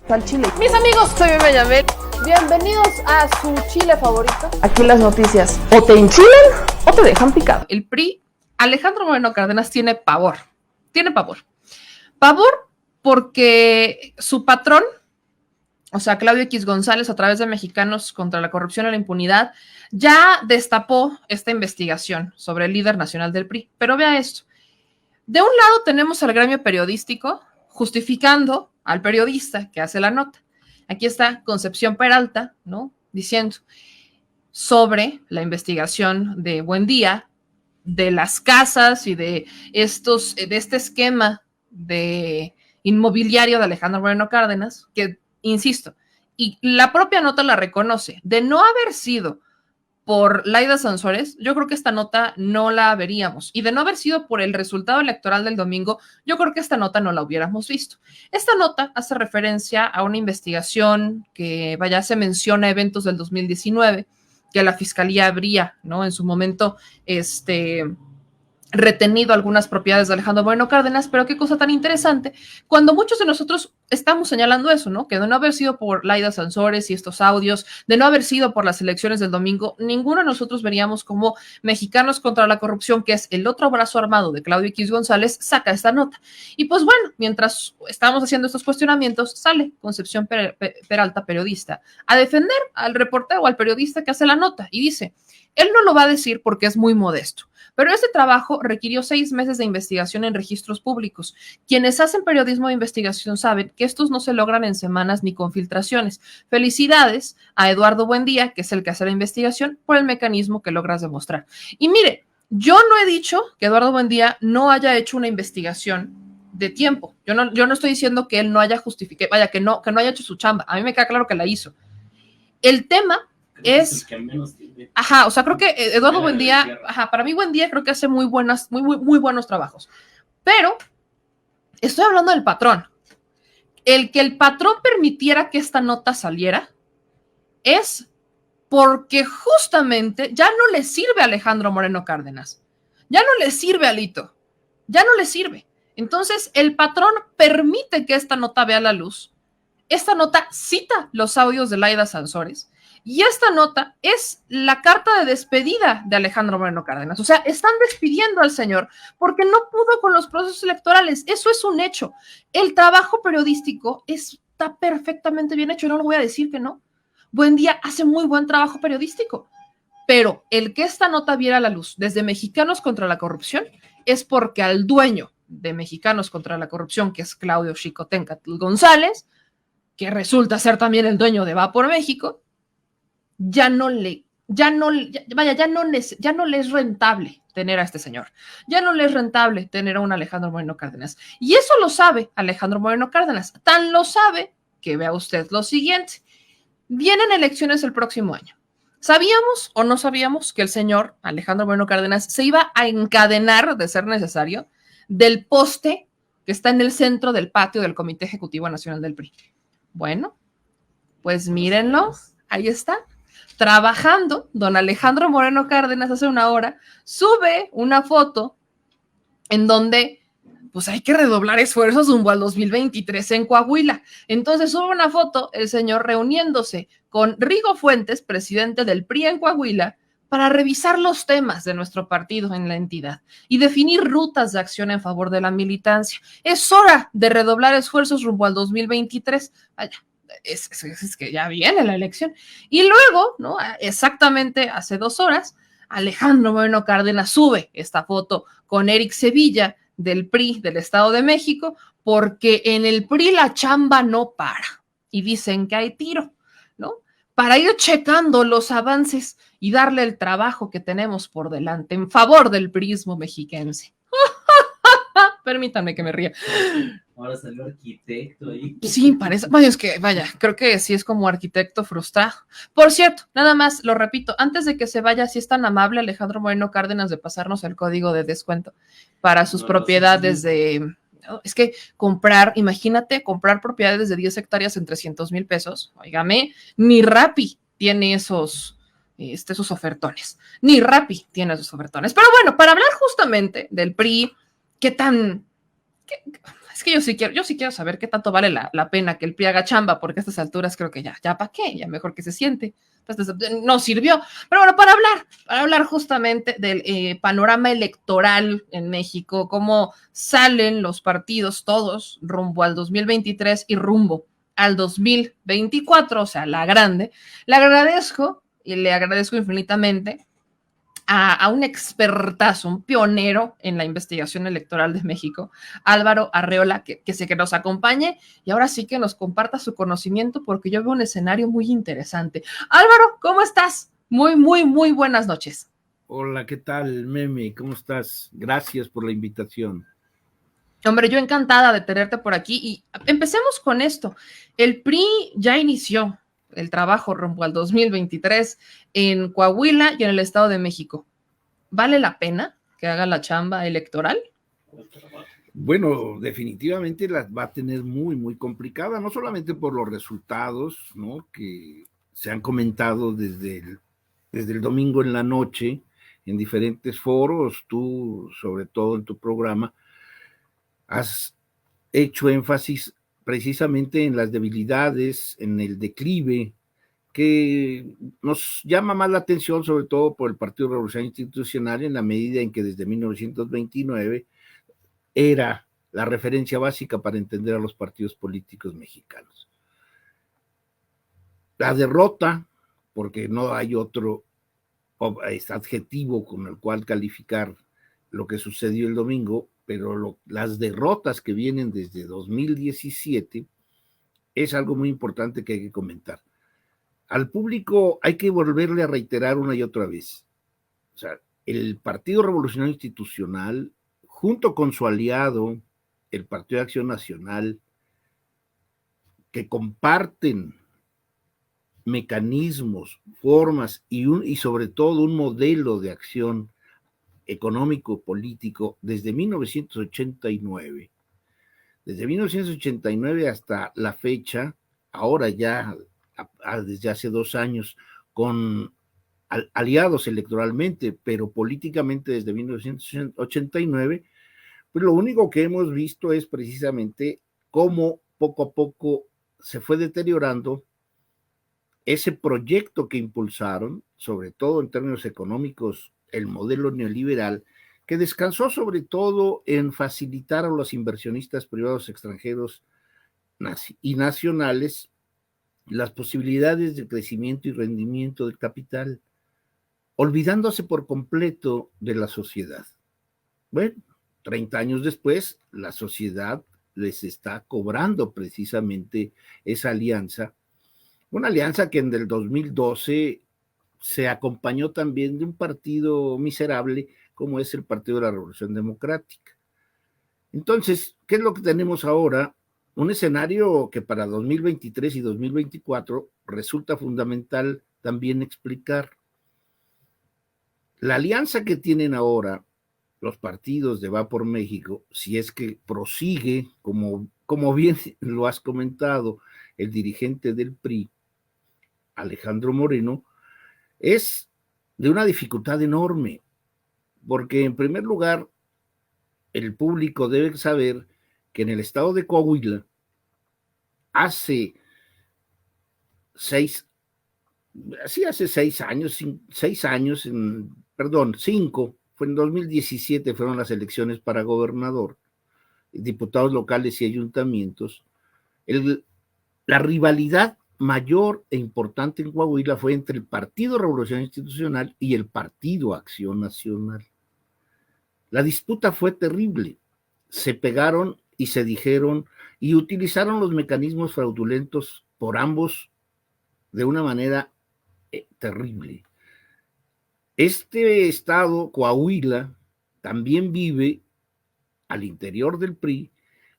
Al chile. Mis amigos, soy Bebe Yamel. Bienvenidos a su chile favorito. Aquí las noticias o te enchilan o te dejan picado. El PRI, Alejandro Moreno Cárdenas tiene pavor. Tiene pavor. Pavor porque su patrón, o sea, Claudio X González, a través de Mexicanos contra la Corrupción y la Impunidad, ya destapó esta investigación sobre el líder nacional del PRI. Pero vea esto. De un lado tenemos al gremio periodístico justificando al periodista que hace la nota. Aquí está Concepción Peralta, ¿no? Diciendo sobre la investigación de Buendía, de las casas y de este esquema de inmobiliario de Alejandro Moreno Cárdenas, que, insisto, y la propia nota la reconoce, de no haber sido por Laida Sansores, yo creo que esta nota no la veríamos. Y de no haber sido por el resultado electoral del domingo, yo creo que esta nota no la hubiéramos visto. Esta nota hace referencia a una investigación que, vaya, se menciona eventos del 2019, que la Fiscalía habría, ¿no? En su momento, retenido algunas propiedades de Alejandro Moreno Cárdenas, pero qué cosa tan interesante, cuando muchos de nosotros estamos señalando eso, ¿no? Que de no haber sido por Laida Sansores y estos audios, de no haber sido por las elecciones del domingo, ninguno de nosotros veríamos como Mexicanos contra la Corrupción, que es el otro brazo armado de Claudio X González, saca esta nota. Y pues bueno, mientras estamos haciendo estos cuestionamientos, sale Concepción Peralta, periodista, a defender al reportero o al periodista que hace la nota y dice, él no lo va a decir porque es muy modesto, pero este trabajo requirió 6 meses de investigación en registros públicos. Quienes hacen periodismo de investigación saben que estos no se logran en semanas ni con filtraciones. Felicidades a Eduardo Buendía, que es el que hace la investigación, por el mecanismo que logras demostrar. Y mire, yo no he dicho que Eduardo Buendía no haya hecho una investigación de tiempo. Yo no estoy diciendo que él no haya justificado, vaya, que no haya hecho su chamba. A mí me queda claro que la hizo. El tema es, o sea, creo que Eduardo Buendía, para mí Buendía creo que hace muy buenos trabajos, pero estoy hablando del patrón. El que el patrón permitiera que esta nota saliera es porque justamente ya no le sirve a Alejandro Moreno Cárdenas, ya no le sirve a Alito, ya no le sirve. Entonces el patrón permite que esta nota vea la luz. Esta nota cita los audios de Laida Sansores. Y esta nota es la carta de despedida de Alejandro Moreno Cárdenas. O sea, están despidiendo al señor porque no pudo con los procesos electorales. Eso es un hecho. El trabajo periodístico está perfectamente bien hecho. No lo voy a decir que no. Buendía hace muy buen trabajo periodístico. Pero el que esta nota viera la luz desde Mexicanos contra la Corrupción es porque al dueño de Mexicanos contra la Corrupción, que es Claudio Xicoténcatl González, que resulta ser también el dueño de Va por México, ya no le es rentable tener a este señor. Ya no le es rentable tener a un Alejandro Moreno Cárdenas. Y eso lo sabe Alejandro Moreno Cárdenas. Tan lo sabe que vea usted lo siguiente. Vienen elecciones el próximo año. ¿Sabíamos o no sabíamos que el señor Alejandro Moreno Cárdenas se iba a encadenar, de ser necesario, del poste que está en el centro del patio del Comité Ejecutivo Nacional del PRI? Bueno, pues mírenlo, ahí está. Trabajando, don Alejandro Moreno Cárdenas hace una hora sube una foto en donde pues hay que redoblar esfuerzos rumbo al 2023 en Coahuila. Entonces sube una foto el señor reuniéndose con Rigo Fuentes, presidente del PRI en Coahuila, para revisar los temas de nuestro partido en la entidad y definir rutas de acción en favor de la militancia. Es hora de redoblar esfuerzos rumbo al 2023. Vaya, es que ya viene la elección. Y luego, ¿no? Exactamente hace 2 horas, Alejandro Moreno Cárdenas sube esta foto con Eric Sevilla del PRI del Estado de México, porque en el PRI la chamba no para. Y dicen que hay tiro, ¿no? Para ir checando los avances y darle el trabajo que tenemos por delante en favor del priismo mexiquense. Permítanme que me ría. Ahora salió arquitecto ahí. Sí, parece. Vaya, es que, vaya, creo que sí es como arquitecto frustrado. Por cierto, nada más, lo repito, antes de que se vaya, si es tan amable Alejandro Moreno Cárdenas de pasarnos el código de descuento para sus propiedades de. Es que imagínate, comprar propiedades de 10 hectáreas en 300,000 pesos. Óigame, ni Rappi tiene esos ofertones. Ni Rappi tiene esos ofertones. Pero bueno, para hablar justamente del PRI, qué tan Es que yo sí quiero saber qué tanto vale la pena que el PRI haga chamba, porque a estas alturas creo que ya para qué, ya mejor que se siente. Entonces, no sirvió. Pero bueno, para hablar justamente del panorama electoral en México, cómo salen los partidos todos rumbo al 2023 y rumbo al 2024, o sea, la grande, le agradezco y le agradezco infinitamente a un expertazo, un pionero en la investigación electoral de México, Álvaro Arreola, que sé que nos acompañe y ahora sí que nos comparta su conocimiento porque yo veo un escenario muy interesante. Álvaro, ¿cómo estás? Muy buenas noches. Hola, ¿qué tal, Meme? ¿Cómo estás? Gracias por la invitación. Hombre, yo encantada de tenerte por aquí y empecemos con esto. El PRI ya inició el trabajo rumbo al 2023 en Coahuila y en el Estado de México. ¿Vale la pena que haga la chamba electoral? Bueno, definitivamente las va a tener muy complicada, no solamente por los resultados, ¿no?, que se han comentado desde el domingo en la noche en diferentes foros. Tú, sobre todo en tu programa, has hecho énfasis precisamente en las debilidades, en el declive, que nos llama más la atención, sobre todo por el Partido Revolucionario Institucional, en la medida en que desde 1929 era la referencia básica para entender a los partidos políticos mexicanos. La derrota, porque no hay otro adjetivo con el cual calificar lo que sucedió el domingo, pero las derrotas que vienen desde 2017 es algo muy importante que hay que comentar. Al público hay que volverle a reiterar una y otra vez. O sea, el Partido Revolucionario Institucional, junto con su aliado, el Partido de Acción Nacional, que comparten mecanismos, formas y sobre todo un modelo de acción económico-político desde 1989. Desde 1989 hasta la fecha, ahora ya desde hace 2 años, con aliados electoralmente, pero políticamente desde 1989, pues lo único que hemos visto es precisamente cómo poco a poco se fue deteriorando ese proyecto que impulsaron, sobre todo en términos económicos, el modelo neoliberal, que descansó sobre todo en facilitar a los inversionistas privados extranjeros y nacionales las posibilidades de crecimiento y rendimiento del capital, olvidándose por completo de la sociedad. Bueno, 30 años después, la sociedad les está cobrando precisamente esa alianza, una alianza que en el 2012 se acompañó también de un partido miserable como es el Partido de la Revolución Democrática. Entonces, ¿qué es lo que tenemos ahora? Un escenario que para 2023 y 2024 resulta fundamental también explicar. La alianza que tienen ahora los partidos de Va por México, si es que prosigue, como bien lo has comentado, el dirigente del PRI, Alejandro Moreno, es de una dificultad enorme, porque en primer lugar, el público debe saber que en el estado de Coahuila, hace 6 años, 5, fue en 2017, fueron las elecciones para gobernador, diputados locales y ayuntamientos. La rivalidad mayor e importante en Coahuila fue entre el Partido Revolucionario Institucional y el Partido Acción Nacional. La disputa fue terrible, se pegaron y se dijeron y utilizaron los mecanismos fraudulentos por ambos de una manera terrible. Este estado, Coahuila, también vive al interior del PRI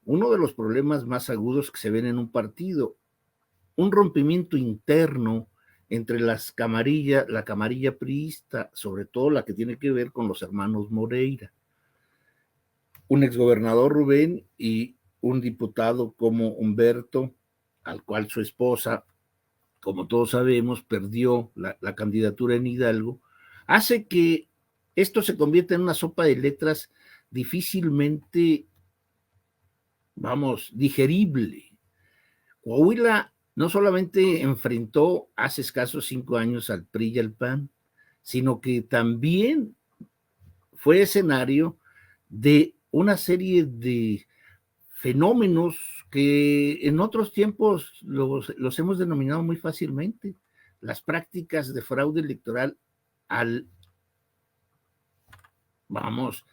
uno de los problemas más agudos que se ven en un partido, un rompimiento interno entre la camarilla priista, sobre todo la que tiene que ver con los hermanos Moreira, un exgobernador Rubén y un diputado como Humberto, al cual su esposa, como todos sabemos, perdió la candidatura en Hidalgo, hace que esto se convierta en una sopa de letras difícilmente vamos, digerible. Coahuila no solamente enfrentó hace escasos 5 años al PRI y al PAN, sino que también fue escenario de una serie de fenómenos que en otros tiempos los hemos denominado muy fácilmente, las prácticas de fraude electoral vamos,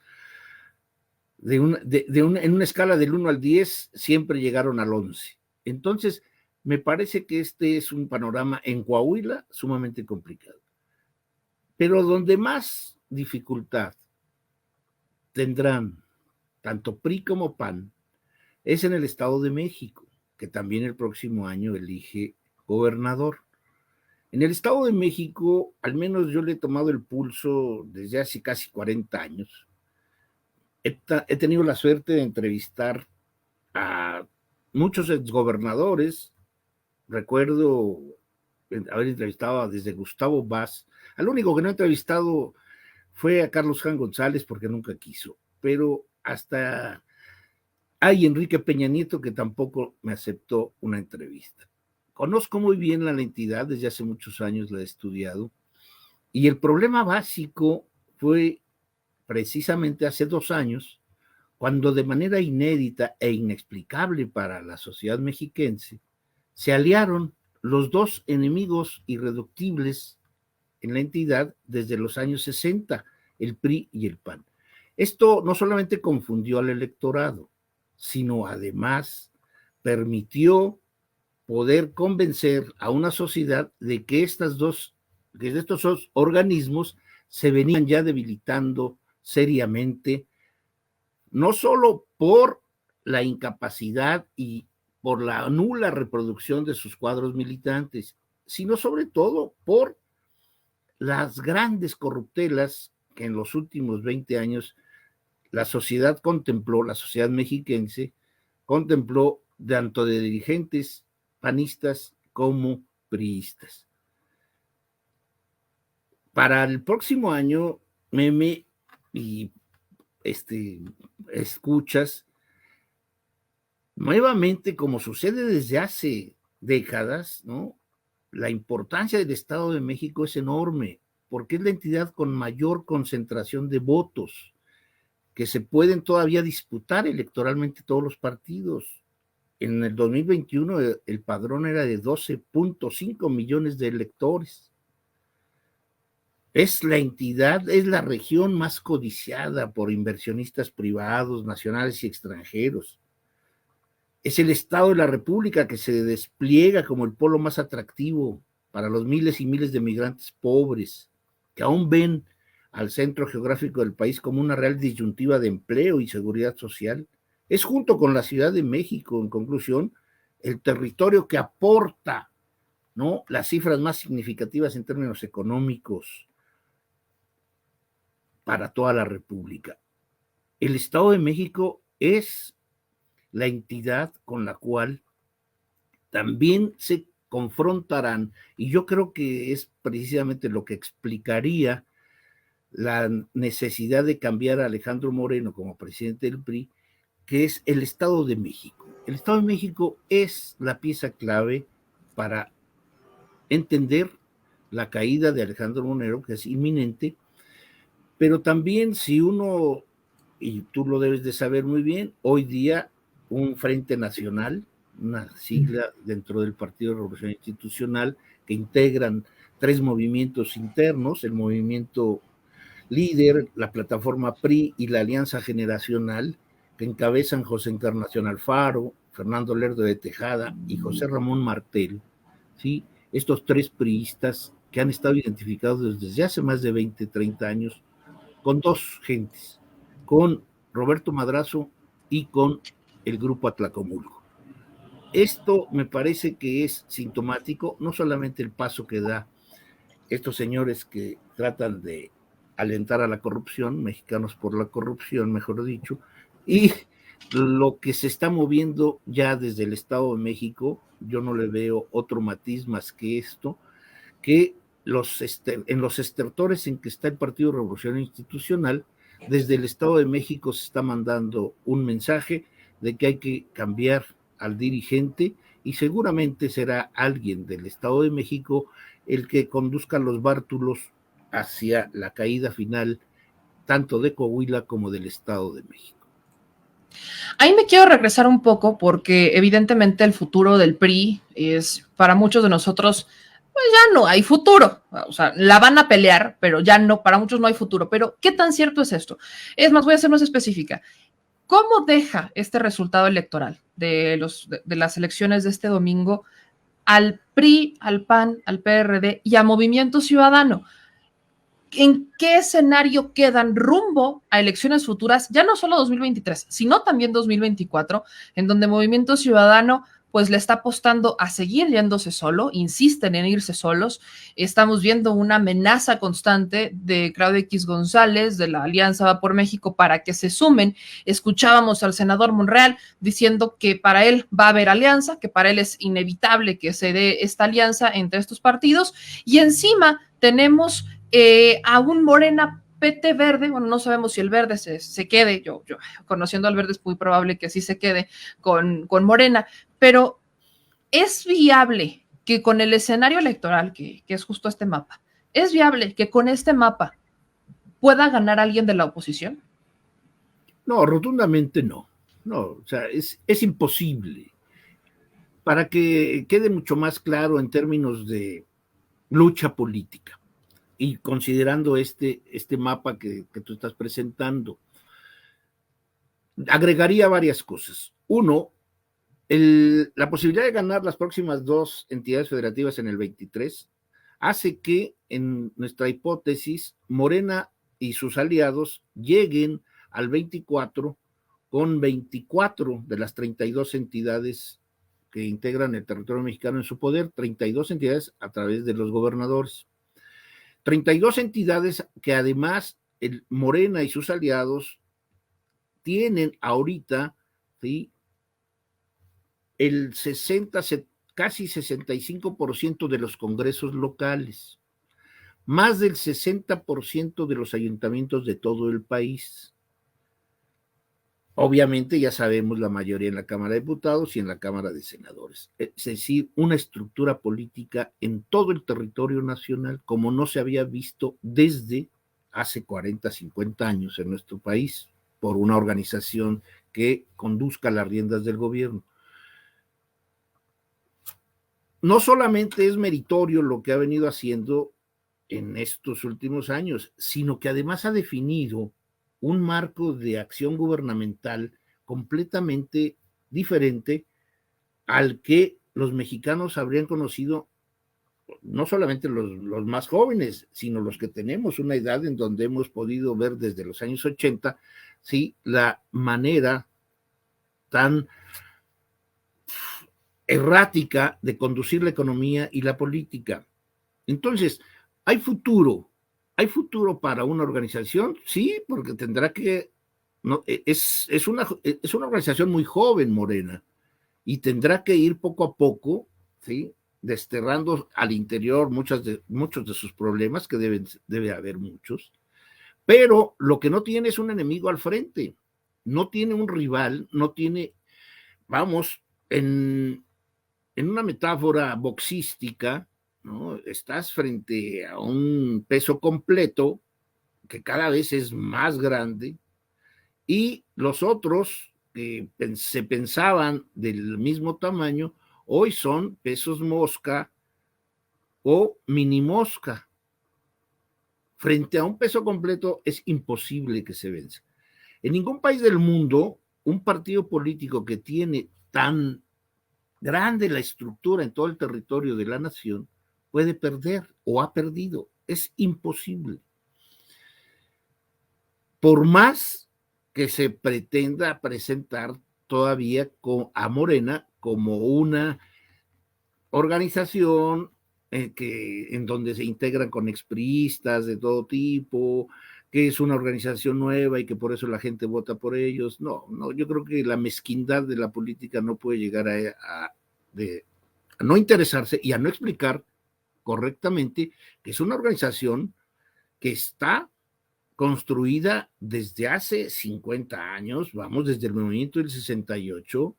en una escala del 1 al 10, siempre llegaron al 11. Entonces, me parece que este es un panorama en Coahuila sumamente complicado. Pero donde más dificultad tendrán tanto PRI como PAN es en el Estado de México, que también el próximo año elige gobernador. En el Estado de México, al menos yo le he tomado el pulso desde hace casi 40 años. He tenido la suerte de entrevistar a muchos exgobernadores. Recuerdo haber entrevistado desde Gustavo Vaz. Al único que no he entrevistado fue a Carlos Jan González porque nunca quiso, pero hasta hay Enrique Peña Nieto que tampoco me aceptó una entrevista. Conozco muy bien la entidad, desde hace muchos años la he estudiado, y el problema básico fue precisamente hace 2 años, cuando de manera inédita e inexplicable para la sociedad mexiquense, se aliaron los dos enemigos irreductibles en la entidad desde los años 60, el PRI y el PAN. Esto no solamente confundió al electorado, sino además permitió poder convencer a una sociedad de que estos dos organismos se venían ya debilitando seriamente, no solo por la incapacidad y por la nula reproducción de sus cuadros militantes, sino sobre todo por las grandes corruptelas que en los últimos 20 años la sociedad mexiquense contempló tanto de dirigentes panistas como priistas. Para el próximo año, Meme y escuchas, nuevamente, como sucede desde hace décadas, ¿no? La importancia del Estado de México es enorme, porque es la entidad con mayor concentración de votos, que se pueden todavía disputar electoralmente todos los partidos. En el 2021 el padrón era de 12.5 millones de electores. Es la entidad, es la región más codiciada por inversionistas privados, nacionales y extranjeros. Es el Estado de la República que se despliega como el polo más atractivo para los miles y miles de migrantes pobres, que aún ven al centro geográfico del país como una real disyuntiva de empleo y seguridad social. Es, junto con la Ciudad de México, en conclusión, el territorio que aporta, ¿no?, las cifras más significativas en términos económicos para toda la República. El Estado de México es la entidad con la cual también se confrontarán, y yo creo que es precisamente lo que explicaría la necesidad de cambiar a Alejandro Moreno como presidente del PRI, que es el Estado de México. El Estado de México es la pieza clave para entender la caída de Alejandro Moreno, que es inminente, pero también si uno, y tú lo debes de saber muy bien, hoy día un Frente Nacional, una sigla dentro del Partido de Revolución Institucional, que integran 3 movimientos internos, el movimiento líder, la plataforma PRI y la Alianza Generacional, que encabezan José Encarnación Alfaro, Fernando Lerdo de Tejada y José Ramón Martel, ¿sí? Estos 3 priistas que han estado identificados desde hace más de 20, 30 años con 2 gentes, con Roberto Madrazo y con el Grupo Atlacomulco. Esto me parece que es sintomático, no solamente el paso que da estos señores que tratan de alentar a la corrupción, Mexicanos por la Corrupción, mejor dicho, y lo que se está moviendo ya desde el Estado de México. Yo no le veo otro matiz más que esto, que en los estertores en que está el Partido Revolución Institucional, desde el Estado de México se está mandando un mensaje de que hay que cambiar al dirigente y seguramente será alguien del Estado de México el que conduzca los bártulos hacia la caída final tanto de Coahuila como del Estado de México. Ahí me quiero regresar un poco porque evidentemente el futuro del PRI es para muchos de nosotros, pues ya no hay futuro. O sea, la van a pelear, pero ya no, para muchos no hay futuro. Pero, ¿qué tan cierto es esto? Es más, voy a ser más específica. ¿Cómo deja este resultado electoral de las elecciones de este domingo al PRI, al PAN, al PRD y a Movimiento Ciudadano? ¿En qué escenario quedan rumbo a elecciones futuras, ya no solo 2023, sino también 2024, en donde Movimiento Ciudadano pues le está apostando a seguir yéndose solo, insisten en irse solos? Estamos viendo una amenaza constante de Claudio X González, de la Alianza Va por México, para que se sumen. Escuchábamos al senador Monreal diciendo que para él va a haber alianza, que para él es inevitable que se dé esta alianza entre estos partidos, y encima tenemos a un Morena PT verde. Bueno, no sabemos si el verde se quede, yo conociendo al verde es muy probable que sí se quede con Morena, pero es viable que con el escenario electoral, que es justo este mapa, es viable que con este mapa pueda ganar alguien de la oposición. No, rotundamente no. No, o sea, es imposible. Para que quede mucho más claro en términos de lucha política y considerando este mapa que tú estás presentando, agregaría varias cosas. Uno, la posibilidad de ganar las próximas dos entidades federativas en el 23 hace que, en nuestra hipótesis, Morena y sus aliados lleguen al 24 con 24 de las 32 entidades que integran el territorio mexicano en su poder, 32 entidades a través de los gobernadores. 32 entidades que además Morena y sus aliados tienen ahorita, ¿sí?, el 60, casi 65% de los congresos locales, más del 60% de los ayuntamientos de todo el país. Obviamente ya sabemos la mayoría en la Cámara de Diputados y en la Cámara de Senadores. Es decir, una estructura política en todo el territorio nacional como no se había visto desde hace 40, 50 años en nuestro país, por una organización que conduzca las riendas del gobierno. No solamente es meritorio lo que ha venido haciendo en estos últimos años, sino que además ha definido un marco de acción gubernamental completamente diferente al que los mexicanos habrían conocido, no solamente los más jóvenes, sino los que tenemos una edad en donde hemos podido ver desde los años 80, ¿sí?, la manera tan errática de conducir la economía y la política. Entonces, hay futuro para una organización, sí, porque tendrá que, no, es una organización muy joven, Morena, y tendrá que ir poco a poco, ¿sí?, desterrando al interior muchos de sus problemas, que debe haber muchos, pero lo que no tiene es un enemigo al frente, no tiene un rival, no tiene, vamos, en una metáfora boxística, ¿no?, estás frente a un peso completo que cada vez es más grande y los otros que se pensaban del mismo tamaño hoy son pesos mosca o mini mosca. Frente a un peso completo es imposible que se venza. En ningún país del mundo un partido político que tiene tan grande la estructura en todo el territorio de la nación puede perder o ha perdido. Es imposible. Por más que se pretenda presentar todavía a Morena como una organización en donde se integran con expriistas de todo tipo, que es una organización nueva y que por eso la gente vota por ellos. No, yo creo que la mezquindad de la política no puede llegar a no interesarse y a no explicar correctamente que es una organización que está construida desde hace 50 años, vamos, desde el movimiento del 68,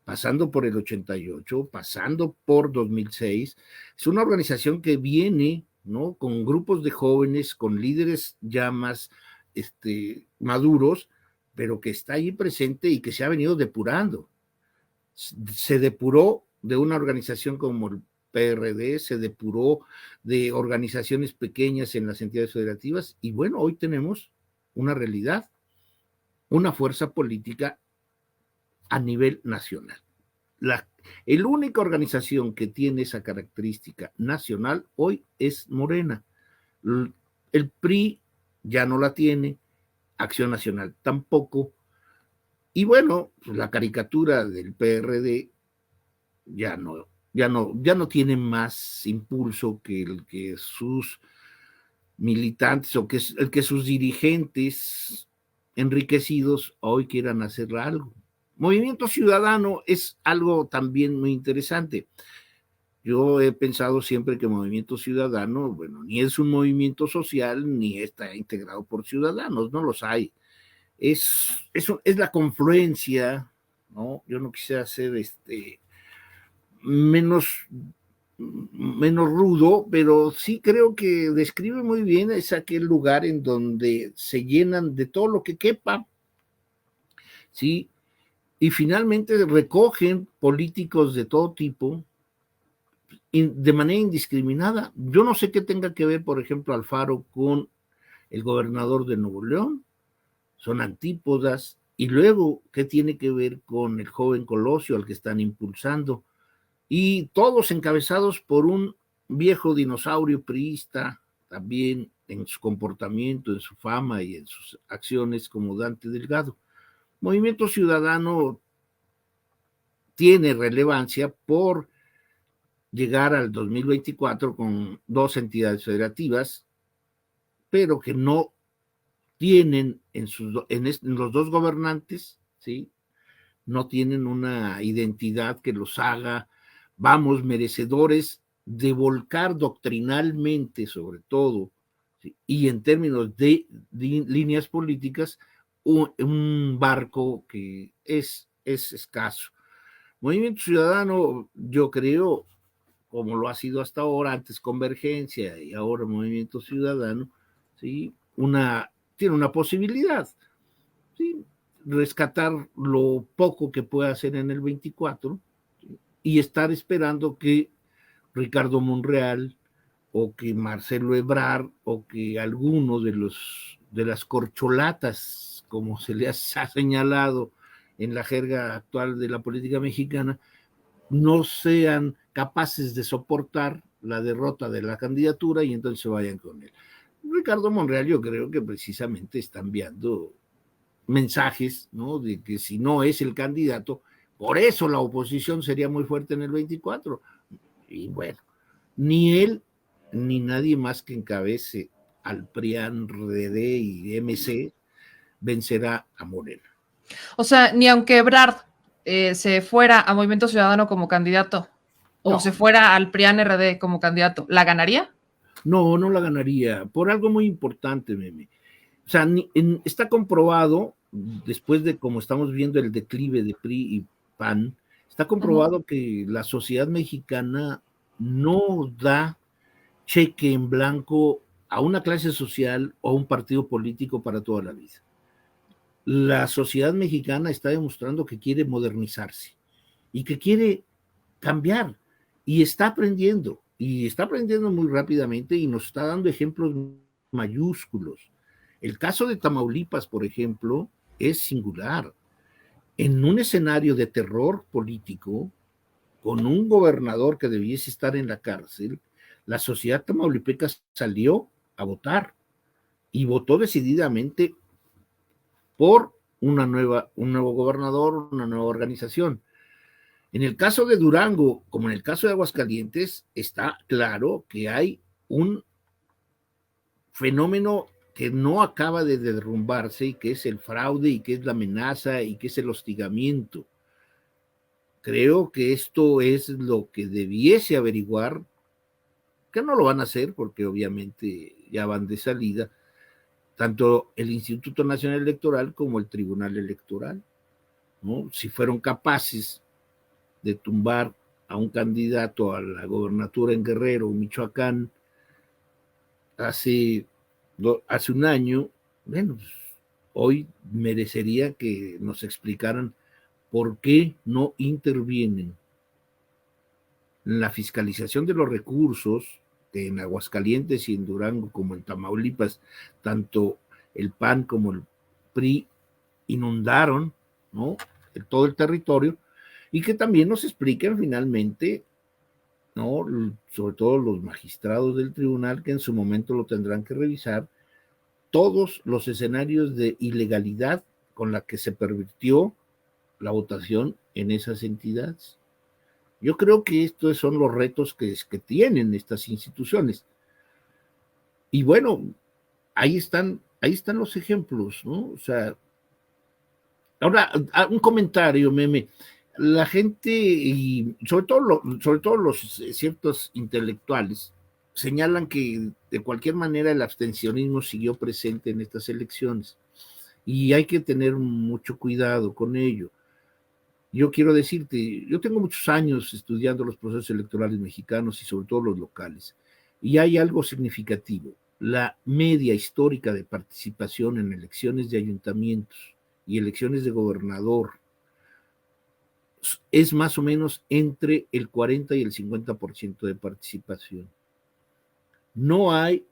pasando por el 88, pasando por 2006. Es una organización que viene, ¿no?, con grupos de jóvenes, con líderes ya más maduros, pero que está ahí presente y que se ha venido depurando. Se depuró de una organización como el PRD, se depuró de organizaciones pequeñas en las entidades federativas, y bueno, hoy tenemos una realidad, una fuerza política a nivel nacional. La única organización que tiene esa característica nacional hoy es Morena. El PRI ya no la tiene, Acción Nacional tampoco, y bueno, la caricatura del PRD ya no tiene más impulso que el que sus militantes o que el que sus dirigentes enriquecidos hoy quieran hacer algo. Movimiento Ciudadano es algo también muy interesante. Yo he pensado siempre que Movimiento Ciudadano, bueno, ni es un movimiento social, ni está integrado por ciudadanos, no los hay. Es la confluencia, ¿no? Yo no quisiera ser menos rudo, pero sí creo que describe muy bien es aquel lugar en donde se llenan de todo lo que quepa, ¿sí? Y finalmente recogen políticos de todo tipo de manera indiscriminada. Yo no sé qué tenga que ver, por ejemplo, Alfaro con el gobernador de Nuevo León, son antípodas, y luego, ¿qué tiene que ver con el joven Colosio al que están impulsando? Y todos encabezados por un viejo dinosaurio priista, también en su comportamiento, en su fama y en sus acciones, como Dante Delgado. Movimiento Ciudadano tiene relevancia por llegar al 2024 con 2 entidades federativas, pero que no tienen en los 2 gobernantes, ¿sí?, no tienen una identidad que los haga, vamos, merecedores de volcar doctrinalmente, sobre todo, ¿sí?, y en términos de líneas políticas, un barco que es escaso. Movimiento Ciudadano, yo creo, como lo ha sido hasta ahora, antes Convergencia y ahora Movimiento Ciudadano, ¿sí?, tiene una posibilidad, ¿sí?, rescatar lo poco que pueda hacer en el 24, ¿sí?, y estar esperando que Ricardo Monreal o que Marcelo Ebrard o que alguno de las corcholatas, como se le ha señalado en la jerga actual de la política mexicana, no sean capaces de soportar la derrota de la candidatura y entonces se vayan con él. Ricardo Monreal, yo creo que precisamente está enviando mensajes, ¿no?, de que si no es el candidato, por eso la oposición sería muy fuerte en el 24. Y bueno, ni él ni nadie más que encabece al PRIAN, RD y MC vencerá a Morena. O sea, ni aunque Ebrard se fuera a Movimiento Ciudadano como candidato, o se fuera al PRIAN RD como candidato, ¿la ganaría? No, no la ganaría, por algo muy importante, Meme. O sea, está comprobado, después de como estamos viendo el declive de PRI y PAN, está comprobado que la sociedad mexicana no da cheque en blanco a una clase social o a un partido político para toda la vida. La sociedad mexicana está demostrando que quiere modernizarse y que quiere cambiar y está aprendiendo muy rápidamente y nos está dando ejemplos mayúsculos. El caso de Tamaulipas, por ejemplo, es singular. En un escenario de terror político, con un gobernador que debiese estar en la cárcel, la sociedad tamaulipeca salió a votar y votó decididamente por un nuevo gobernador, una nueva organización. En el caso de Durango, como en el caso de Aguascalientes, está claro que hay un fenómeno que no acaba de derrumbarse y que es el fraude y que es la amenaza y que es el hostigamiento. Creo que esto es lo que debiese averiguar, que no lo van a hacer porque obviamente ya van de salida, tanto el Instituto Nacional Electoral como el Tribunal Electoral, ¿no? Si fueron capaces de tumbar a un candidato a la gobernatura en Guerrero, Michoacán, hace un año, bueno, pues, hoy merecería que nos explicaran por qué no intervienen en la fiscalización de los recursos, que en Aguascalientes y en Durango como en Tamaulipas, tanto el PAN como el PRI inundaron, ¿no?, todo el territorio, y que también nos expliquen finalmente, ¿no?, sobre todo los magistrados del tribunal, que en su momento lo tendrán que revisar, todos los escenarios de ilegalidad con la que se pervirtió la votación en esas entidades. Yo creo que estos son los retos que tienen estas instituciones. Y bueno, ahí están los ejemplos, ¿no? O sea, ahora, un comentario, Meme. La gente, y sobre todo los ciertos intelectuales, señalan que de cualquier manera el abstencionismo siguió presente en estas elecciones. Y hay que tener mucho cuidado con ello. Yo quiero decirte, yo tengo muchos años estudiando los procesos electorales mexicanos y sobre todo los locales, y hay algo significativo. La media histórica de participación en elecciones de ayuntamientos y elecciones de gobernador es más o menos entre el 40 y el 50% de participación. No hay,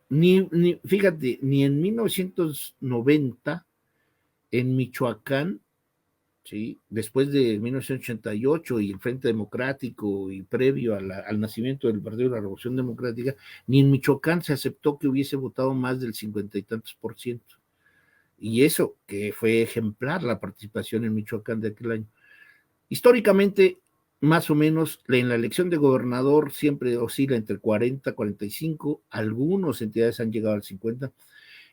fíjate, ni en 1990 en Michoacán, ¿sí?, después de 1988 y el Frente Democrático y previo al nacimiento del Partido de la Revolución Democrática, ni en Michoacán se aceptó que hubiese votado más del 50 y tantos %. Y eso que fue ejemplar la participación en Michoacán de aquel año. Históricamente, más o menos, en la elección de gobernador siempre oscila entre 40, 45, algunas entidades han llegado al 50.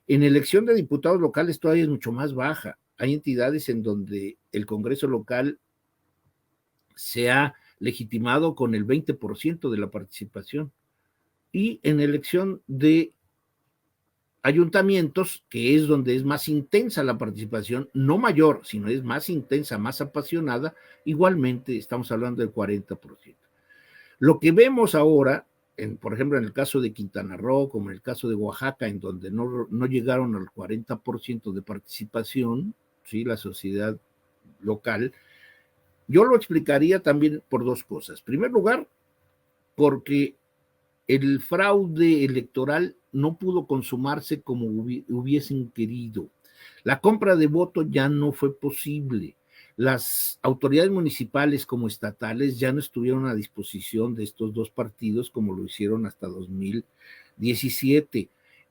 En elección de diputados locales todavía es mucho más baja. Hay entidades en donde el Congreso local se ha legitimado con el 20% de la participación. Y en elección de ayuntamientos, que es donde es más intensa la participación, no mayor, sino es más intensa, más apasionada, igualmente estamos hablando del 40%. Lo que vemos ahora, por ejemplo, en el caso de Quintana Roo, como en el caso de Oaxaca, en donde no llegaron al 40% de participación, ¿sí?, la sociedad local, yo lo explicaría también por dos cosas. En primer lugar, porque el fraude electoral no pudo consumarse como hubiesen querido. La compra de voto ya no fue posible. Las autoridades municipales como estatales ya no estuvieron a disposición de estos dos partidos como lo hicieron hasta 2017.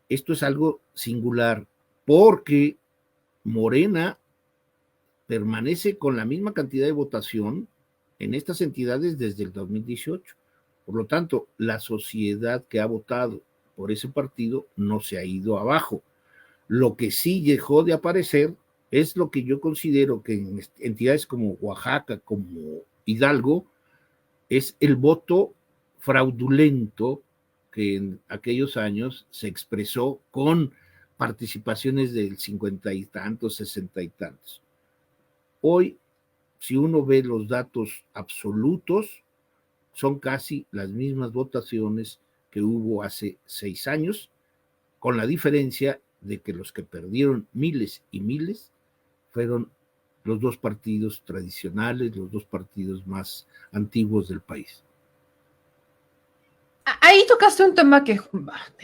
Esto es algo singular porque Morena permanece con la misma cantidad de votación en estas entidades desde el 2018. Por lo tanto, la sociedad que ha votado por ese partido no se ha ido abajo. Lo que sí dejó de aparecer es lo que yo considero que en entidades como Oaxaca, como Hidalgo, es el voto fraudulento que en aquellos años se expresó con participaciones del 50 y tantos, 60 y tantos. Hoy, si uno ve los datos absolutos, son casi las mismas votaciones que hubo hace 6 años, con la diferencia de que los que perdieron miles y miles fueron los dos partidos tradicionales, los dos partidos más antiguos del país. Ahí tocaste un tema que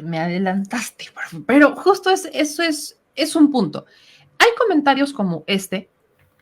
me adelantaste, pero justo eso es un punto. Hay comentarios como este,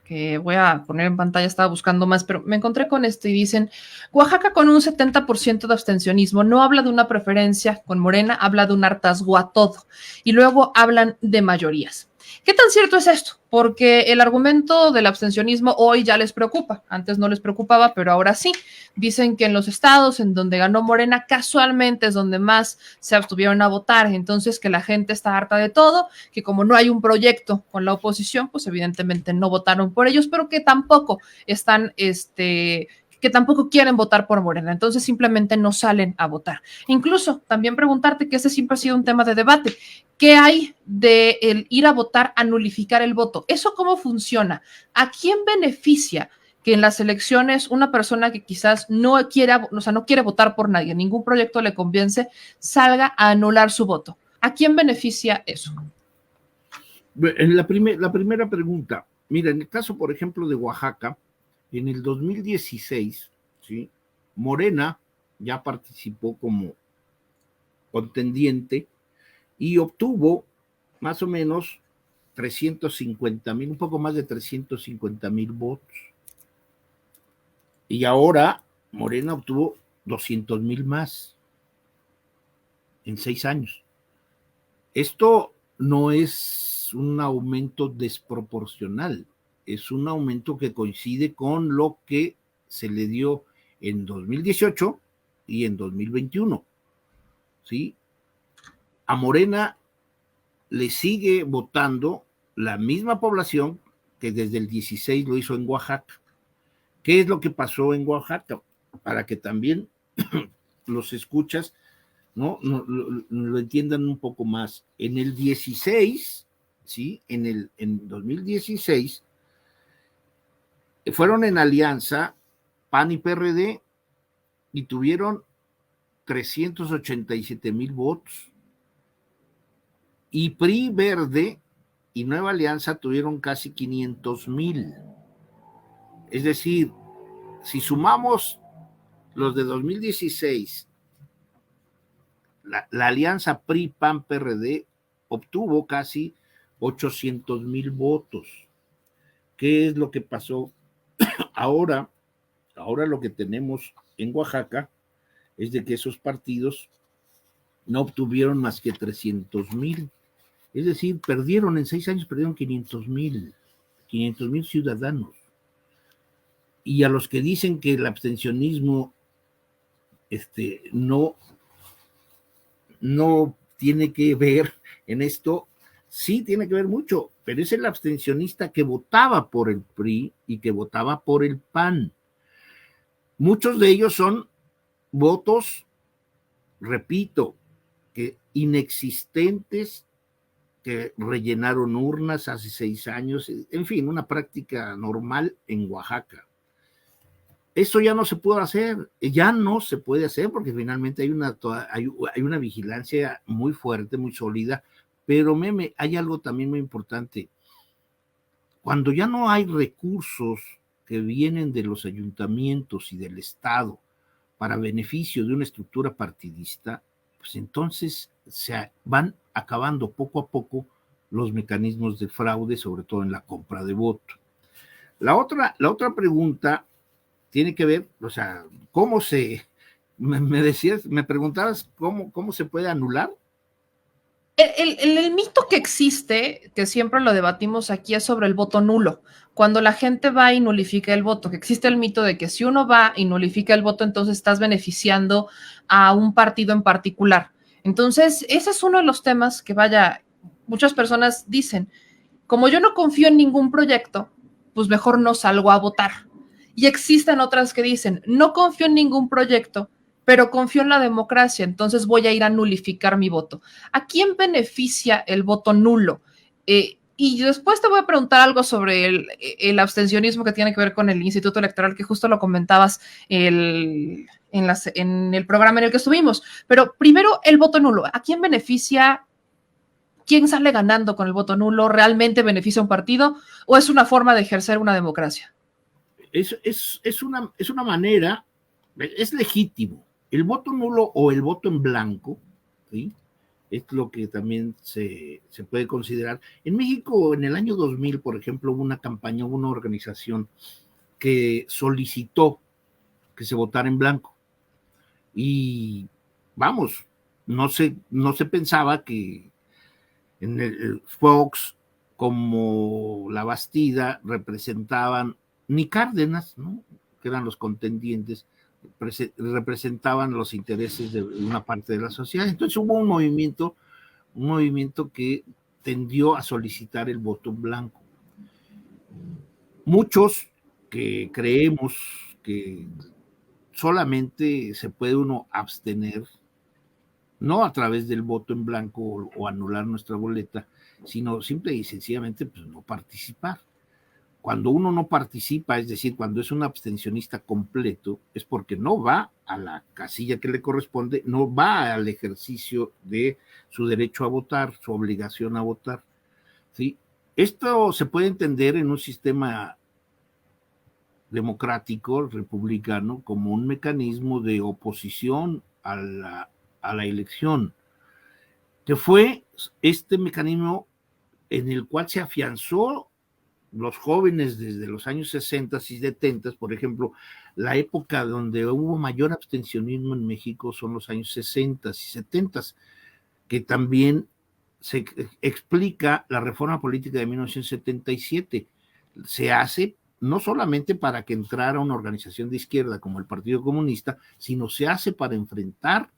que voy a poner en pantalla, estaba buscando más, pero me encontré con esto y dicen, Oaxaca con un 70% de abstencionismo, no habla de una preferencia con Morena, habla de un hartazgo a todo. Y luego hablan de mayorías. ¿Qué tan cierto es esto? Porque el argumento del abstencionismo hoy ya les preocupa. Antes no les preocupaba, pero ahora sí. Dicen que en los estados en donde ganó Morena, casualmente es donde más se abstuvieron a votar. Entonces, que la gente está harta de todo, que como no hay un proyecto con la oposición, pues evidentemente no votaron por ellos, pero que tampoco están que tampoco quieren votar por Morena, entonces simplemente no salen a votar. Incluso también preguntarte, que ese siempre ha sido un tema de debate, ¿qué hay de el ir a votar a nulificar el voto? ¿Eso cómo funciona? ¿A quién beneficia que en las elecciones una persona que quizás no quiera, o sea, no quiere votar por nadie, ningún proyecto le convence, salga a anular su voto? ¿A quién beneficia eso? En la primera pregunta, mira, en el caso, por ejemplo, de Oaxaca, en el 2016, ¿sí? Morena ya participó como contendiente y obtuvo más o menos 350,000, un poco más de 350,000 votos. Y ahora Morena obtuvo 200,000 más en 6 años. Esto no es un aumento desproporcional, es un aumento que coincide con lo que se le dio en 2018 y en 2021. ¿Sí? A Morena le sigue votando la misma población que desde el 16 lo hizo en Oaxaca. ¿Qué es lo que pasó en Oaxaca? Para que también los escuchas lo entiendan un poco más. En el 16, ¿sí? En 2016, fueron en alianza PAN y PRD y tuvieron 387,000 votos. Y PRI, Verde y Nueva Alianza tuvieron casi 500,000. Es decir, si sumamos los de 2016, la alianza PRI-PAN-PRD obtuvo casi 800,000 votos. ¿Qué es lo que pasó? Ahora lo que tenemos en Oaxaca es de que esos partidos no obtuvieron más que 300,000. Es decir, perdieron en 6 años, perdieron 500,000 ciudadanos. Y a los que dicen que el abstencionismo no tiene que ver en esto, sí tiene que ver mucho, pero es el abstencionista que votaba por el PRI y que votaba por el PAN. Muchos de ellos son votos, repito, que inexistentes, que rellenaron urnas hace 6 años, en fin, una práctica normal en Oaxaca. Eso ya no se puede hacer, porque finalmente hay una vigilancia muy fuerte, muy sólida, pero hay algo también muy importante. Cuando ya no hay recursos que vienen de los ayuntamientos y del Estado para beneficio de una estructura partidista, pues entonces se van acabando poco a poco los mecanismos de fraude, sobre todo en la compra de voto. La otra pregunta tiene que ver, o sea, me preguntabas cómo se puede anular. El mito que existe, que siempre lo debatimos aquí, es sobre el voto nulo. Cuando la gente va y nulifica el voto, que existe el mito de que si uno va y nulifica el voto, entonces estás beneficiando a un partido en particular. Entonces, ese es uno de los temas que, muchas personas dicen, como yo no confío en ningún proyecto, pues mejor no salgo a votar. Y existen otras que dicen, no confío en ningún proyecto, pero confío en la democracia, entonces voy a ir a nulificar mi voto. ¿A quién beneficia el voto nulo? Y después te voy a preguntar algo sobre el abstencionismo que tiene que ver con el Instituto Electoral, que justo lo comentabas en el programa en el que estuvimos. Pero primero, el voto nulo. ¿A quién beneficia? ¿Quién sale ganando con el voto nulo? ¿Realmente beneficia a un partido o es una forma de ejercer una democracia? Es una manera, es legítimo. El voto nulo o el voto en blanco, ¿sí? Es lo que también se puede considerar. En México, en el año 2000, por ejemplo, hubo una campaña, hubo una organización que solicitó que se votara en blanco. Y vamos, no se pensaba que en el Fox como La Bastida representaban, ni Cárdenas, ¿no?, que eran los contendientes, representaban los intereses de una parte de la sociedad. Entonces hubo un movimiento que tendió a solicitar el voto en blanco. Muchos que creemos que solamente se puede uno abstener, no a través del voto en blanco o anular nuestra boleta, sino simple y sencillamente pues, no participar. Cuando uno no participa, es decir, cuando es un abstencionista completo, es porque no va a la casilla que le corresponde, no va al ejercicio de su derecho a votar, su obligación a votar, ¿sí? Esto se puede entender en un sistema democrático, republicano, como un mecanismo de oposición a la elección, que fue este mecanismo en el cual se afianzó los jóvenes desde los años 60 y 70, por ejemplo, la época donde hubo mayor abstencionismo en México son los años 60 y 70, que también se explica la reforma política de 1977. Se hace no solamente para que entrara una organización de izquierda como el Partido Comunista, sino se hace para enfrentar,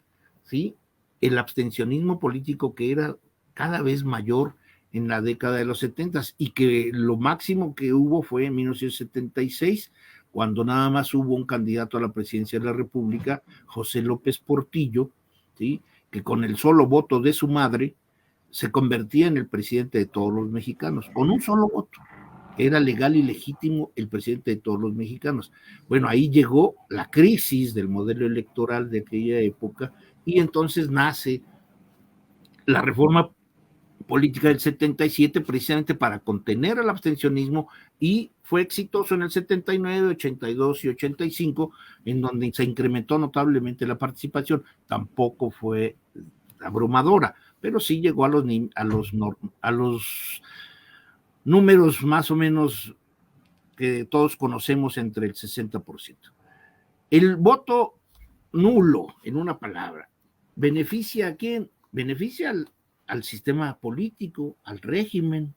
¿sí?, el abstencionismo político que era cada vez mayor en la década de los 70 y que lo máximo que hubo fue en 1976, cuando nada más hubo un candidato a la presidencia de la República, José López Portillo, ¿sí?, que con el solo voto de su madre se convertía en el presidente de todos los mexicanos, con un solo voto. Era legal y legítimo el presidente de todos los mexicanos. Bueno, ahí llegó la crisis del modelo electoral de aquella época y entonces nace la reforma política del 77 precisamente para contener el abstencionismo y fue exitoso en el 79, 82 y 85, en donde se incrementó notablemente la participación. Tampoco fue abrumadora, pero sí llegó a los números más o menos que todos conocemos, entre el 60%. El voto nulo, en una palabra, ¿beneficia a quién? Beneficia al sistema político, al régimen.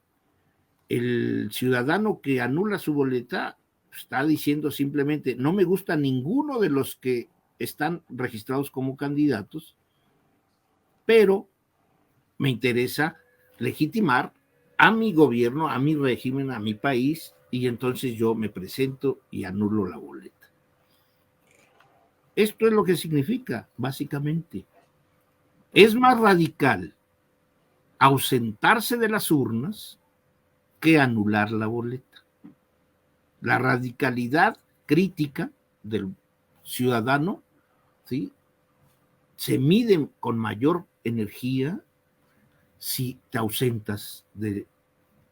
El ciudadano que anula su boleta está diciendo simplemente, no me gusta ninguno de los que están registrados como candidatos, pero me interesa legitimar a mi gobierno, a mi régimen, a mi país, y entonces yo me presento y anulo la boleta. Esto es lo que significa, básicamente. Es más radical ausentarse de las urnas que anular la boleta. La radicalidad crítica del ciudadano, ¿sí?, se mide con mayor energía si te ausentas del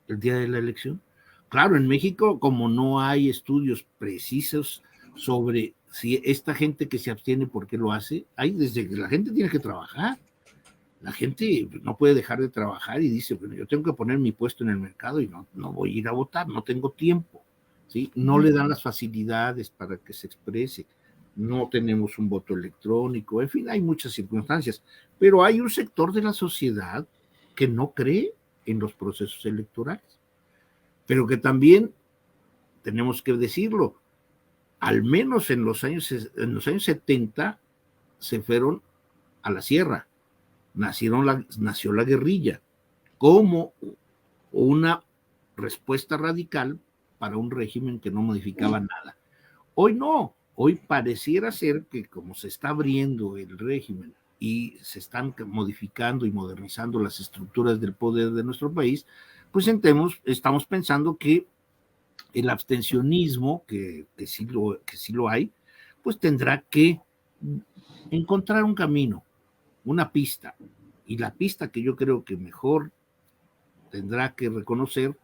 día de la elección. Claro, en México, como no hay estudios precisos sobre si esta gente que se abstiene, ¿por qué lo hace? Hay desde que la gente tiene que trabajar. La gente no puede dejar de trabajar y dice, bueno, yo tengo que poner mi puesto en el mercado y no voy a ir a votar, no tengo tiempo, ¿sí? No le dan las facilidades para que se exprese, no tenemos un voto electrónico, en fin, hay muchas circunstancias, pero hay un sector de la sociedad que no cree en los procesos electorales, pero que también, tenemos que decirlo, al menos en los años 70 se fueron a la sierra, nació la guerrilla como una respuesta radical para un régimen que no modificaba nada. Hoy no, hoy pareciera ser que como se está abriendo el régimen y se están modificando y modernizando las estructuras del poder de nuestro país, pues estamos pensando que el abstencionismo, que sí lo hay, pues tendrá que encontrar un camino, una pista, y la pista que yo creo que mejor tenemos que reconocer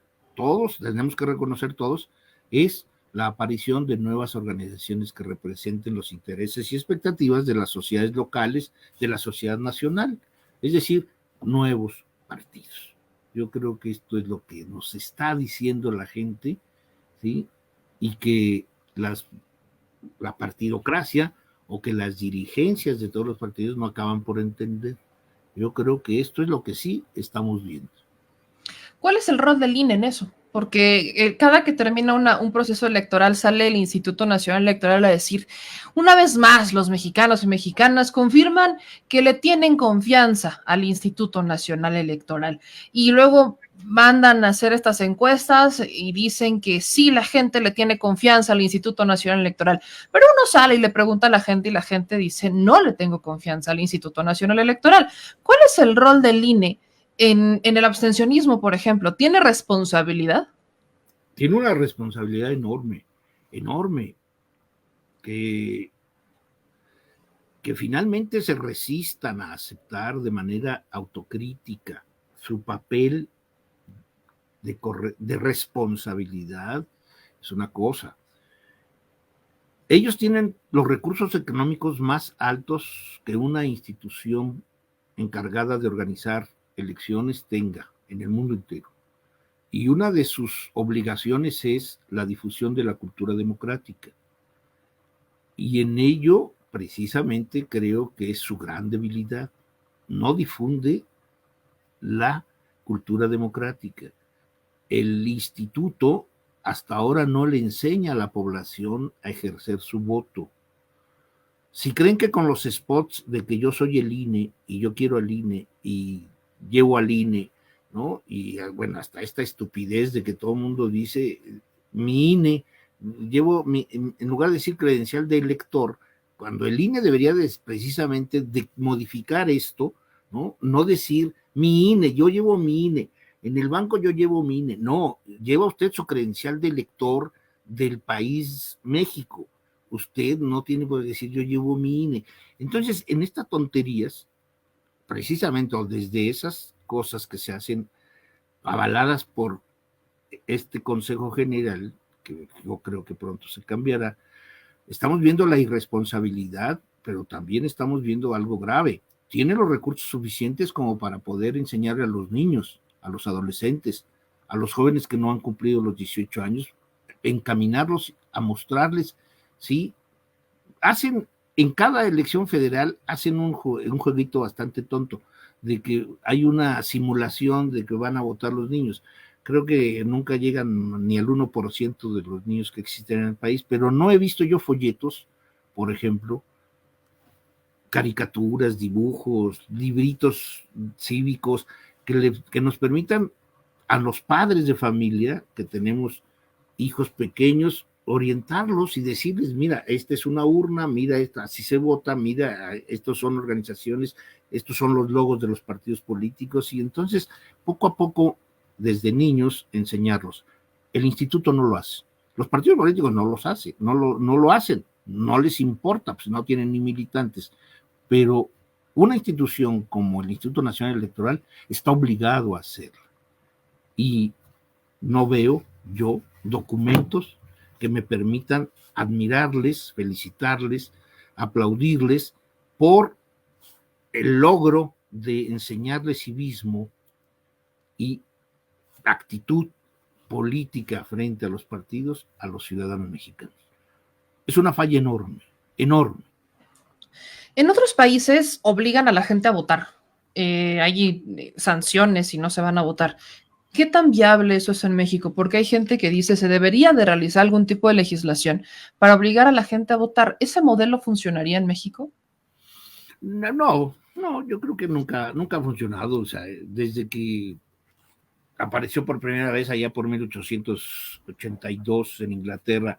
todos, es la aparición de nuevas organizaciones que representen los intereses y expectativas de las sociedades locales, de la sociedad nacional, es decir, nuevos partidos. Yo creo que esto es lo que nos está diciendo la gente, ¿sí?, y que la partidocracia o que las dirigencias de todos los partidos no acaban por entender. Yo creo que esto es lo que sí estamos viendo. ¿Cuál es el rol del INE en eso? Porque cada que termina un proceso electoral sale el Instituto Nacional Electoral a decir, una vez más, los mexicanos y mexicanas confirman que le tienen confianza al Instituto Nacional Electoral. Y luego mandan a hacer estas encuestas y dicen que sí, la gente le tiene confianza al Instituto Nacional Electoral, pero uno sale y le pregunta a la gente y la gente dice, no le tengo confianza al Instituto Nacional Electoral. ¿Cuál es el rol del INE en el abstencionismo, por ejemplo? ¿Tiene responsabilidad? Tiene una responsabilidad enorme, enorme, que finalmente se resistan a aceptar de manera autocrítica su papel de responsabilidad. Es una cosa. Ellos tienen los recursos económicos más altos que una institución encargada de organizar elecciones tenga en el mundo entero. Y una de sus obligaciones es la difusión de la cultura democrática. Y en ello, precisamente, creo que es su gran debilidad. No difunde la cultura democrática. El instituto hasta ahora no le enseña a la población a ejercer su voto. Si creen que con los spots de que yo soy el INE y yo quiero al INE y llevo al INE, ¿no? Y bueno, hasta esta estupidez de que todo el mundo dice mi INE, en lugar de decir credencial de elector, cuando el INE debería precisamente de modificar esto, ¿no? No decir mi INE, yo llevo mi INE, en el banco yo llevo mi INE, no, lleva usted su credencial de elector del país México, usted no tiene por decir yo llevo mi INE. Entonces, en estas tonterías, precisamente, o desde esas cosas que se hacen avaladas por este Consejo General, que yo creo que pronto se cambiará, estamos viendo la irresponsabilidad, pero también estamos viendo algo grave. Tiene los recursos suficientes como para poder enseñarle a los niños, a los adolescentes, a los jóvenes que no han cumplido los 18 años, encaminarlos a mostrarles, ¿sí? Hacen, en cada elección federal, hacen un jueguito bastante tonto, de que hay una simulación de que van a votar los niños. Creo que nunca llegan ni al 1% de los niños que existen en el país, pero no he visto yo folletos, por ejemplo, caricaturas, dibujos, libritos cívicos que nos permitan a los padres de familia que tenemos hijos pequeños orientarlos y decirles, mira, esta es una urna, mira, así se vota, mira, estos son organizaciones, estos son los logos de los partidos políticos, y entonces poco a poco, desde niños, enseñarlos. El instituto no lo hace, los partidos políticos no los hacen, no lo hacen, no les importa, pues no tienen ni militantes, pero una institución como el Instituto Nacional Electoral está obligado a hacerlo. Y no veo yo documentos que me permitan admirarles, felicitarles, aplaudirles por el logro de enseñarles civismo y actitud política frente a los partidos a los ciudadanos mexicanos. Es una falla enorme, enorme. En otros países obligan a la gente a votar. Hay sanciones si no se van a votar. ¿Qué tan viable eso es en México? Porque hay gente que dice se debería de realizar algún tipo de legislación para obligar a la gente a votar. ¿Ese modelo funcionaría en México? No, yo creo que nunca ha funcionado. O sea, desde que apareció por primera vez allá por 1882 en Inglaterra,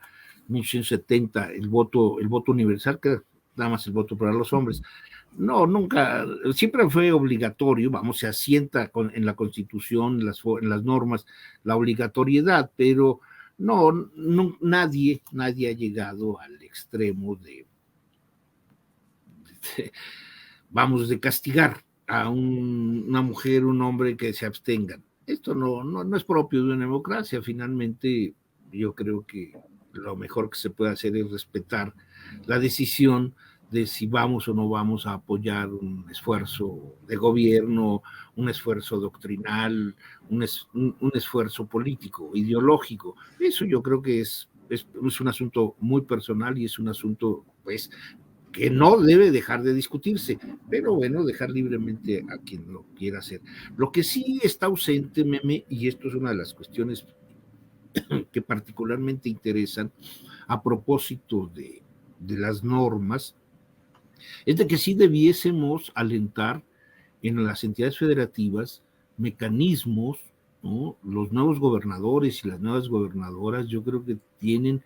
1870, el voto universal, que era nada más el voto para los hombres. No, nunca, siempre fue obligatorio, vamos, se asienta en la Constitución, en las normas, la obligatoriedad, pero no, nadie ha llegado al extremo de castigar a una mujer, un hombre que se abstengan. Esto no es propio de una democracia. Finalmente, yo creo que lo mejor que se puede hacer es respetar la decisión de si vamos o no vamos a apoyar un esfuerzo de gobierno, un esfuerzo doctrinal, un esfuerzo político, ideológico. Eso yo creo que es un asunto muy personal y es un asunto, pues, que no debe dejar de discutirse, pero bueno, dejar libremente a quien lo quiera hacer. Lo que sí está ausente, Meme, y esto es una de las cuestiones que particularmente interesan a propósito de las normas, es de que sí debiésemos alentar en las entidades federativas mecanismos ¿no? Los nuevos gobernadores y las nuevas gobernadoras, yo creo que tienen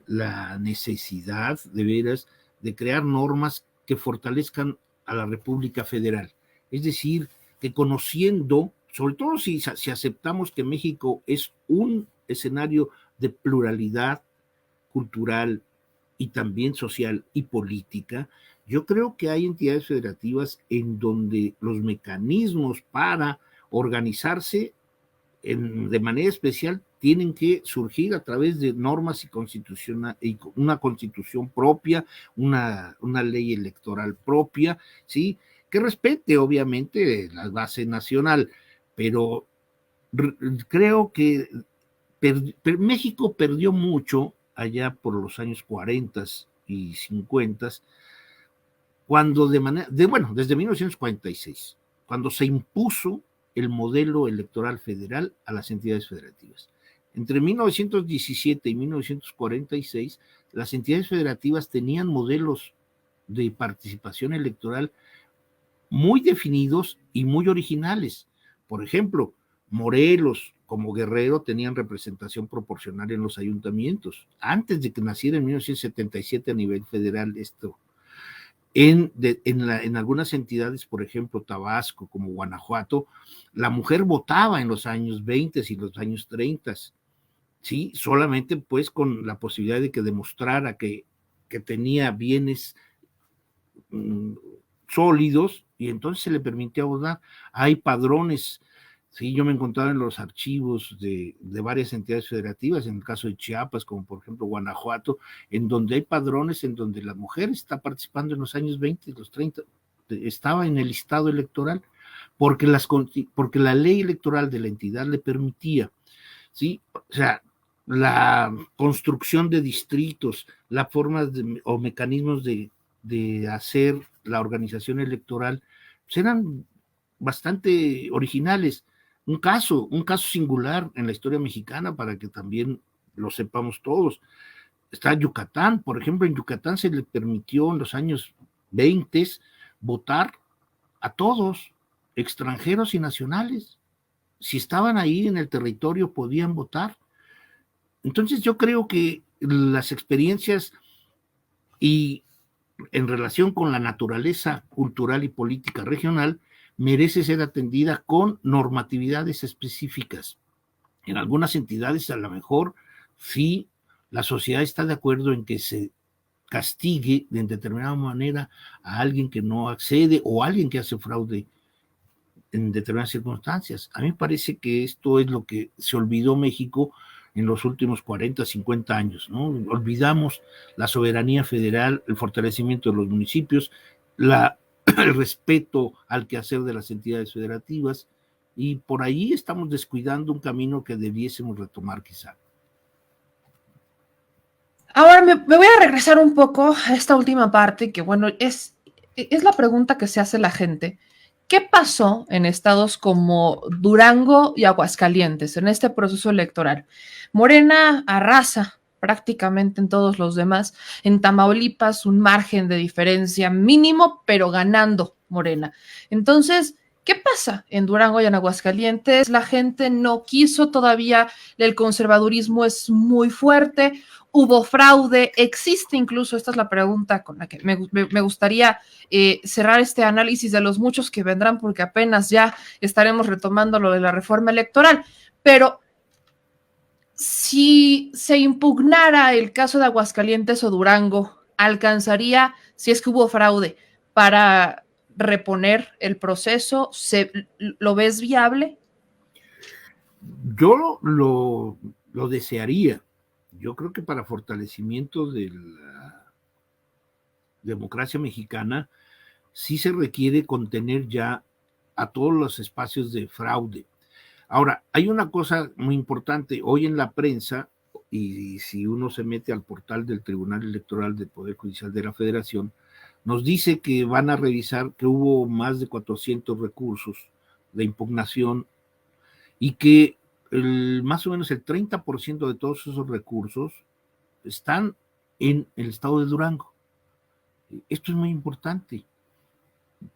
la necesidad, de veras, de crear normas que fortalezcan a la República Federal. Es decir, que conociendo, sobre todo si aceptamos que México es un escenario de pluralidad cultural y también social y política, yo creo que hay entidades federativas en donde los mecanismos para organizarse de manera especial tienen que surgir a través de normas y una constitución propia, una ley electoral propia, ¿sí? Que respete obviamente la base nacional, pero creo que México perdió mucho allá por los años 40 y 50, cuando desde 1946, cuando se impuso el modelo electoral federal a las entidades federativas. Entre 1917 y 1946, las entidades federativas tenían modelos de participación electoral muy definidos y muy originales. Por ejemplo, Morelos, como Guerrero, tenían representación proporcional en los ayuntamientos, antes de que naciera en 1977 a nivel federal esto. En algunas entidades, por ejemplo, Tabasco, como Guanajuato, la mujer votaba en los años 20 y los años 30, ¿sí? Solamente pues con la posibilidad de que demostrara que tenía bienes sólidos, y entonces se le permitía votar. Hay padrones, sí, yo me encontraba en los archivos de varias entidades federativas, en el caso de Chiapas, como por ejemplo Guanajuato, en donde hay padrones en donde la mujer está participando en los años 20 y los 30, estaba en el listado electoral, porque la ley electoral de la entidad le permitía, ¿sí? O sea, la construcción de distritos, las formas o mecanismos de hacer la organización electoral, pues eran bastante originales. Un caso singular en la historia mexicana, para que también lo sepamos todos. Está Yucatán, por ejemplo, en Yucatán se le permitió en los años 20 votar a todos, extranjeros y nacionales. Si estaban ahí en el territorio podían votar. Entonces yo creo que las experiencias y en relación con la naturaleza cultural y política regional merece ser atendida con normatividades específicas. En algunas entidades a lo mejor sí la sociedad está de acuerdo en que se castigue de determinada manera a alguien que no accede o a alguien que hace fraude en determinadas circunstancias. A mí me parece que esto es lo que se olvidó México en los últimos 40, 50 años, ¿no? Olvidamos la soberanía federal, el fortalecimiento de los municipios, el respeto al quehacer de las entidades federativas, y por ahí estamos descuidando un camino que debiésemos retomar quizá. Ahora me voy a regresar un poco a esta última parte, que bueno, es la pregunta que se hace la gente. ¿Qué pasó en estados como Durango y Aguascalientes en este proceso electoral? Morena arrasa prácticamente en todos los demás. En Tamaulipas, un margen de diferencia mínimo, pero ganando Morena. Entonces, ¿qué pasa en Durango y en Aguascalientes? La gente no quiso todavía, el conservadurismo es muy fuerte, hubo fraude, existe incluso, esta es la pregunta con la que me gustaría cerrar este análisis de los muchos que vendrán, porque apenas ya estaremos retomando lo de la reforma electoral, pero si se impugnara el caso de Aguascalientes o Durango, ¿alcanzaría, si es que hubo fraude, para reponer el proceso? ¿Lo ves viable? Yo lo desearía. Yo creo que para fortalecimiento de la democracia mexicana sí se requiere contener ya a todos los espacios de fraude. Ahora, hay una cosa muy importante. Hoy en la prensa, y si uno se mete al portal del Tribunal Electoral del Poder Judicial de la Federación, nos dice que van a revisar que hubo más de 400 recursos de impugnación y que más o menos el 30% de todos esos recursos están en el estado de Durango. Esto es muy importante.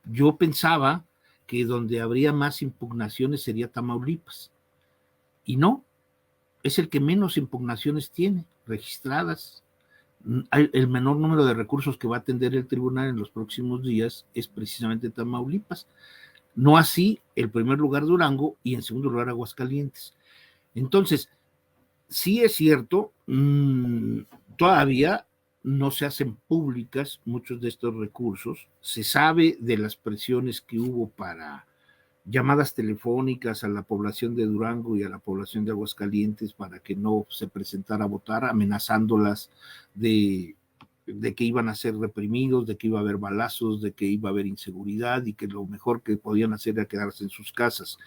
Yo pensaba que donde habría más impugnaciones sería Tamaulipas, y no, es el que menos impugnaciones tiene registradas. El menor número de recursos que va a atender el tribunal en los próximos días es precisamente Tamaulipas. No así el primer lugar Durango y en segundo lugar Aguascalientes. Entonces, sí es cierto, todavía no se hacen públicas muchos de estos recursos. Se sabe de las presiones que hubo para llamadas telefónicas a la población de Durango y a la población de Aguascalientes para que no se presentara a votar, amenazándolas de que iban a ser reprimidos, de que iba a haber balazos, de que iba a haber inseguridad y que lo mejor que podían hacer era quedarse en sus casas.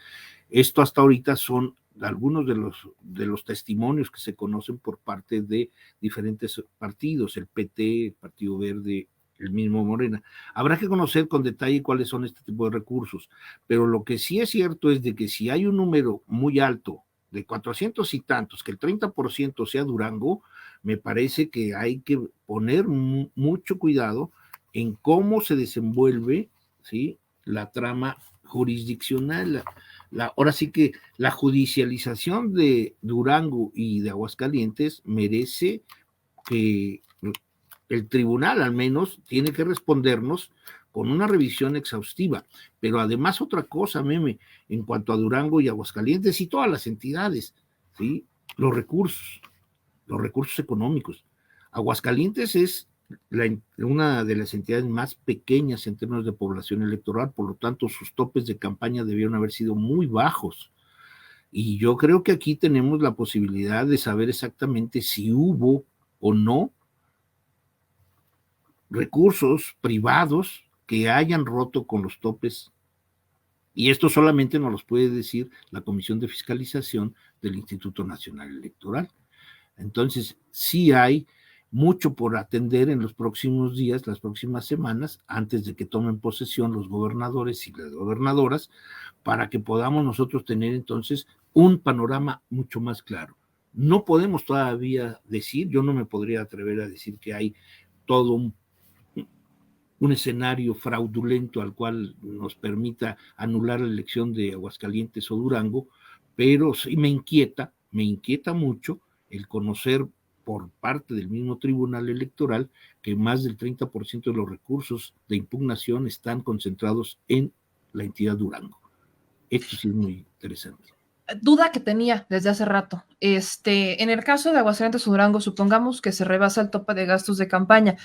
Esto hasta ahorita son algunos de los testimonios que se conocen por parte de diferentes partidos, el PT, el Partido Verde, el mismo Morena. Habrá que conocer con detalle cuáles son este tipo de recursos, pero lo que sí es cierto es de que si hay un número muy alto de 400 y tantos, que el 30% sea Durango, me parece que hay que poner mucho cuidado en cómo se desenvuelve, ¿sí?, la trama jurisdiccional. Ahora sí que la judicialización de Durango y de Aguascalientes merece que el tribunal al menos tiene que respondernos con una revisión exhaustiva, pero además otra cosa, Meme, en cuanto a Durango y Aguascalientes y todas las entidades, ¿sí?, los recursos económicos. Aguascalientes es una de las entidades más pequeñas en términos de población electoral, por lo tanto sus topes de campaña debieron haber sido muy bajos. Y yo creo que aquí tenemos la posibilidad de saber exactamente si hubo o no recursos privados que hayan roto con los topes. Y esto solamente nos los puede decir la Comisión de Fiscalización del Instituto Nacional Electoral. Entonces, sí hay mucho por atender en los próximos días, las próximas semanas, antes de que tomen posesión los gobernadores y las gobernadoras, para que podamos nosotros tener entonces un panorama mucho más claro. No podemos todavía decir, yo no me podría atrever a decir que hay todo un escenario fraudulento al cual nos permita anular la elección de Aguascalientes o Durango, pero sí me inquieta mucho el conocer por parte del mismo Tribunal Electoral que más del 30% de los recursos de impugnación están concentrados en la entidad Durango. Esto sí es muy interesante. Duda que tenía desde hace rato. En el caso de Aguascalientes o Durango, supongamos que se rebasa el tope de gastos de campaña,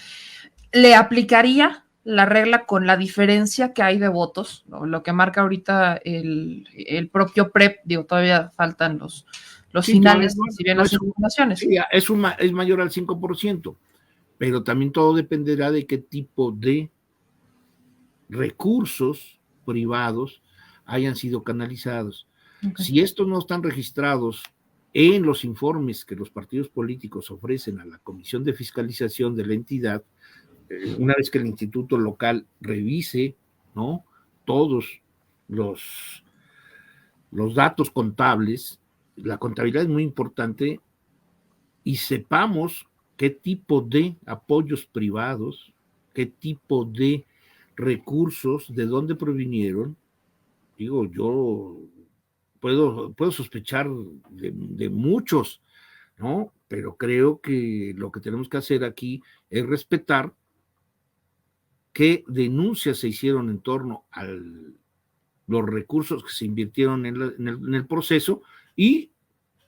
¿le aplicaría la regla con la diferencia que hay de votos? ¿No? Lo que marca ahorita el propio PREP, digo, todavía faltan los Sí, finales, no, si bien no las impugnaciones. Sí, es mayor al 5%, pero también todo dependerá de qué tipo de recursos privados hayan sido canalizados. Okay. Si estos no están registrados en los informes que los partidos políticos ofrecen a la Comisión de Fiscalización de la entidad, una vez que el instituto local revise, ¿no?, todos los datos contables, la contabilidad es muy importante, y sepamos qué tipo de apoyos privados, qué tipo de recursos, de dónde provinieron. Digo, yo puedo sospechar de muchos, ¿no? Pero creo que lo que tenemos que hacer aquí es respetar qué denuncias se hicieron en torno a los recursos que se invirtieron en el proceso y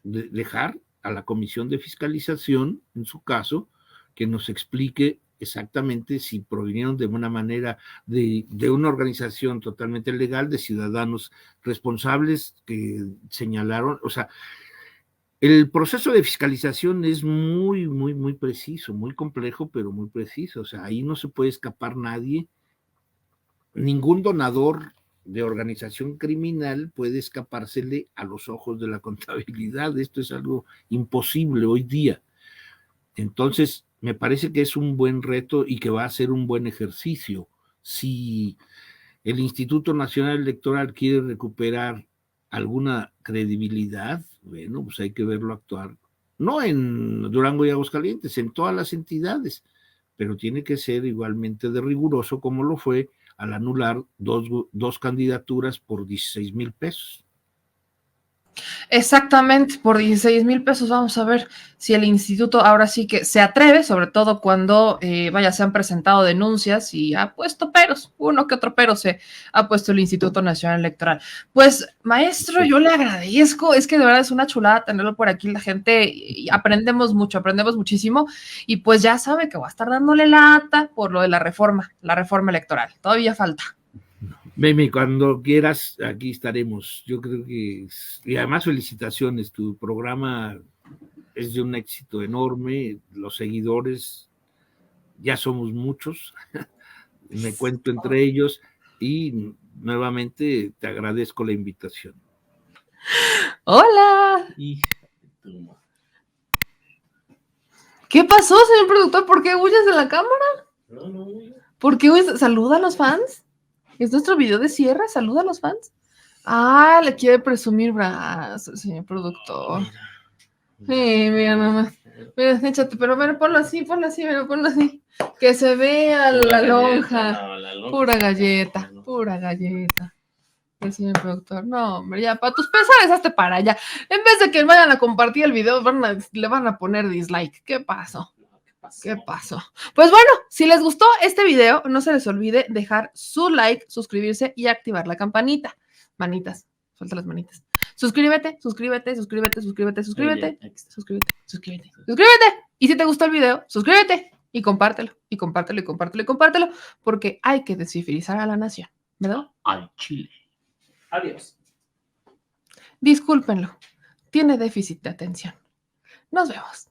dejar a la Comisión de Fiscalización, en su caso, que nos explique exactamente si provinieron de una manera de una organización totalmente legal, de ciudadanos responsables que señalaron. O sea, el proceso de fiscalización es muy, muy, muy preciso, muy complejo, pero muy preciso. O sea, ahí no se puede escapar nadie. Ningún donador de organización criminal puede escapársele a los ojos de la contabilidad. Esto es algo imposible hoy día. Entonces, me parece que es un buen reto y que va a ser un buen ejercicio. Si el Instituto Nacional Electoral quiere recuperar alguna credibilidad, bueno, pues hay que verlo actuar, no en Durango y Aguascalientes, en todas las entidades, pero tiene que ser igualmente de riguroso como lo fue al anular dos candidaturas por 16,000 pesos. Exactamente, por 16,000 pesos. Vamos a ver si el instituto ahora sí que se atreve, sobre todo cuando, se han presentado denuncias y ha puesto peros, uno que otro pero se ha puesto el Instituto Nacional Electoral. Pues, maestro, yo le agradezco, es que de verdad es una chulada tenerlo por aquí, la gente, y aprendemos mucho, aprendemos muchísimo, y pues ya sabe que voy a estar dándole lata por lo de la reforma electoral, todavía falta. Meme, cuando quieras, aquí estaremos. Yo creo que, y además felicitaciones, tu programa es de un éxito enorme, los seguidores ya somos muchos, me cuento entre ellos, y nuevamente te agradezco la invitación. ¡Hola! Hija de tu madre. ¿Qué pasó, señor productor? ¿Por qué huyes de la cámara? No. ¿Por qué huyes? ¿Saluda a los fans? ¿Es nuestro video de cierre? ¿Saluda a los fans? Ah, le quiere presumir brazos, señor productor. Sí, mira nomás. Mira, échate, pero mira, ponlo así, mira, ponlo así. Que se vea la lonja. No, la lonja. Pura galleta, pura galleta. El señor productor, no, hombre, ya, para tus pesares, hazte para allá. En vez de que vayan a compartir el video, le van a poner dislike. ¿Qué pasó? ¿Qué pasó? Pues bueno, si les gustó este video, no se les olvide dejar su like, suscribirse y activar la campanita. Manitas, suelta las manitas. Suscríbete. Suscríbete. Y si te gustó el video, suscríbete y compártelo, porque hay que descifrizar a la nación, ¿verdad? Al chile. Adiós. Discúlpenlo, tiene déficit de atención. Nos vemos.